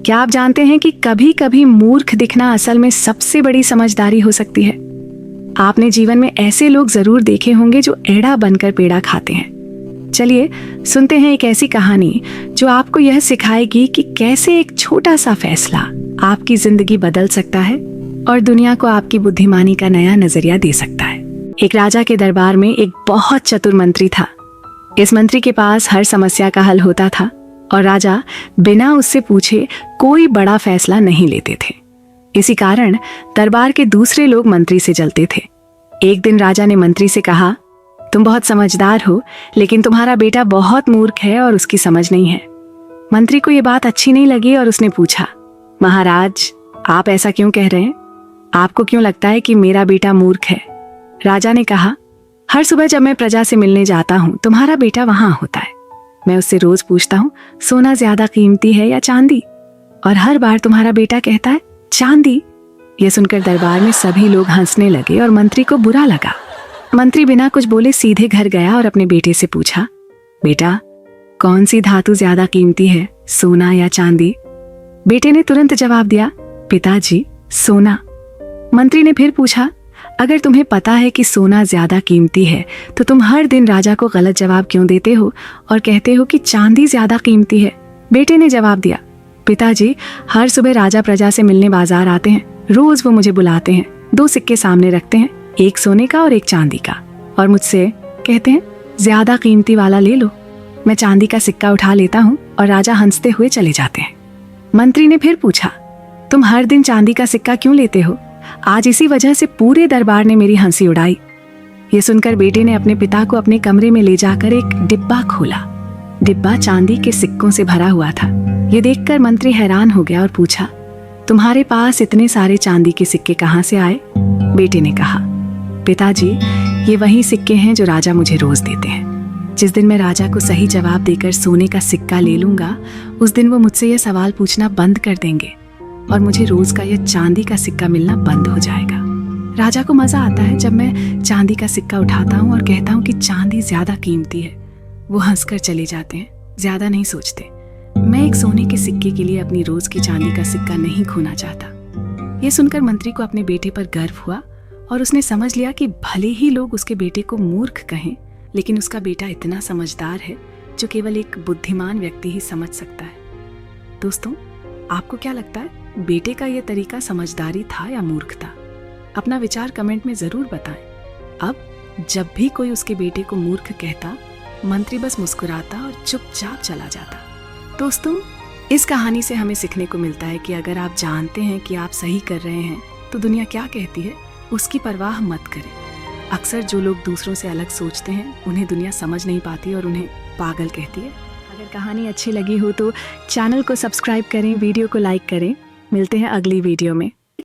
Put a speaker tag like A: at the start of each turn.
A: क्या आप जानते हैं कि कभी कभी मूर्ख दिखना असल में सबसे बड़ी समझदारी हो सकती है। आपने जीवन में ऐसे लोग जरूर देखे होंगे जो एड़ा बनकर पेड़ा खाते हैं। चलिए सुनते हैं एक ऐसी कहानी जो आपको यह सिखाएगी कि कैसे एक छोटा सा फैसला आपकी जिंदगी बदल सकता है और दुनिया को आपकी बुद्धिमानी का नया नजरिया दे सकता है। एक राजा के दरबार में एक बहुत चतुर मंत्री था। इस मंत्री के पास हर समस्या का हल होता था और राजा बिना उससे पूछे कोई बड़ा फैसला नहीं लेते थे। इसी कारण दरबार के दूसरे लोग मंत्री से जलते थे। एक दिन राजा ने मंत्री से कहा, तुम बहुत समझदार हो, लेकिन तुम्हारा बेटा बहुत मूर्ख है और उसकी समझ नहीं है। मंत्री को ये बात अच्छी नहीं लगी और उसने पूछा, महाराज आप ऐसा क्यों कह रहे हैं? आपको क्यों लगता है कि मेरा बेटा मूर्ख है? राजा ने कहा, हर सुबह जब मैं प्रजा से मिलने जाता हूँ तुम्हारा बेटा वहां होता है। मैं उससे रोज पूछता हूँ सोना ज्यादा कीमती है या चांदी, और हर बार तुम्हारा बेटा कहता है चांदी। यह सुनकर दरबार में सभी लोग हंसने लगे और मंत्री को बुरा लगा। मंत्री बिना कुछ बोले सीधे घर गया और अपने बेटे से पूछा, बेटा कौन सी धातु ज्यादा कीमती है, सोना या चांदी? बेटे ने तुरंत जवाब दिया, पिताजी सोना। मंत्री ने फिर पूछा, अगर तुम्हें पता है कि सोना ज्यादा कीमती है तो तुम हर दिन राजा को गलत जवाब क्यों देते हो और कहते हो कि चांदी ज्यादा कीमती है? बेटे ने जवाब दिया, पिताजी हर सुबह राजा प्रजा से मिलने बाजार आते हैं। रोज वो मुझे बुलाते हैं, 2 सिक्के सामने रखते हैं, एक सोने का और एक चांदी का, और मुझसे कहते हैं ज्यादा कीमती वाला ले लो। मैं चांदी का सिक्का उठा लेता हूँ और राजा हंसते हुए चले जाते हैं। मंत्री ने फिर पूछा, तुम हर दिन चांदी का सिक्का क्यों लेते हो? आज इसी वजह से पूरे दरबार ने मेरी हंसी उड़ाई। ये सुनकर बेटे ने अपने पिता को अपने कमरे में ले जाकर एक डिब्बा खोला। डिब्बा चांदी के सिक्कों से भरा हुआ था। ये देखकर मंत्री हैरान हो गया और पूछा, तुम्हारे पास इतने सारे चांदी के सिक्के कहाँ से आए? बेटे ने कहा, पिताजी ये वही सिक्के हैं जो राजा मुझे रोज देते हैं। जिस दिन मैं राजा को सही जवाब देकर सोने का सिक्का ले लूंगा, उस दिन वो मुझसे यह सवाल पूछना बंद कर देंगे और मुझे रोज का यह चांदी का सिक्का मिलना बंद हो जाएगा। राजा को मजा आता है जब मैं चांदी का सिक्का उठाता हूँ और कहता हूँ कि चांदी ज्यादा कीमती है। वो हंसकर चले जाते हैं, ज्यादा नहीं सोचते। मैं एक सोने के सिक्के के लिए अपनी रोज की चांदी का सिक्का नहीं खोना चाहता। ये सुनकर मंत्री को अपने बेटे पर गर्व हुआ और उसने समझ लिया कि भले ही लोग उसके बेटे को मूर्ख कहें, लेकिन उसका बेटा इतना समझदार है जो केवल एक बुद्धिमान व्यक्ति ही समझ सकता है। दोस्तों, आपको क्या लगता है, बेटे का यह तरीका समझदारी था या मूर्खता? अपना विचार कमेंट में जरूर बताएं। अब जब भी कोई उसके बेटे को मूर्ख कहता, मंत्री बस मुस्कुराता और चुपचाप चला जाता। दोस्तों, इस कहानी से हमें सीखने को मिलता है कि अगर आप जानते हैं कि आप सही कर रहे हैं तो दुनिया क्या कहती है उसकी परवाह मत करें। अक्सर जो लोग दूसरों से अलग सोचते हैं उन्हें दुनिया समझ नहीं पाती और उन्हें पागल कहती है। अगर कहानी अच्छी लगी हो तो चैनल को सब्सक्राइब करें, वीडियो को लाइक करें। मिलते हैं अगली वीडियो में।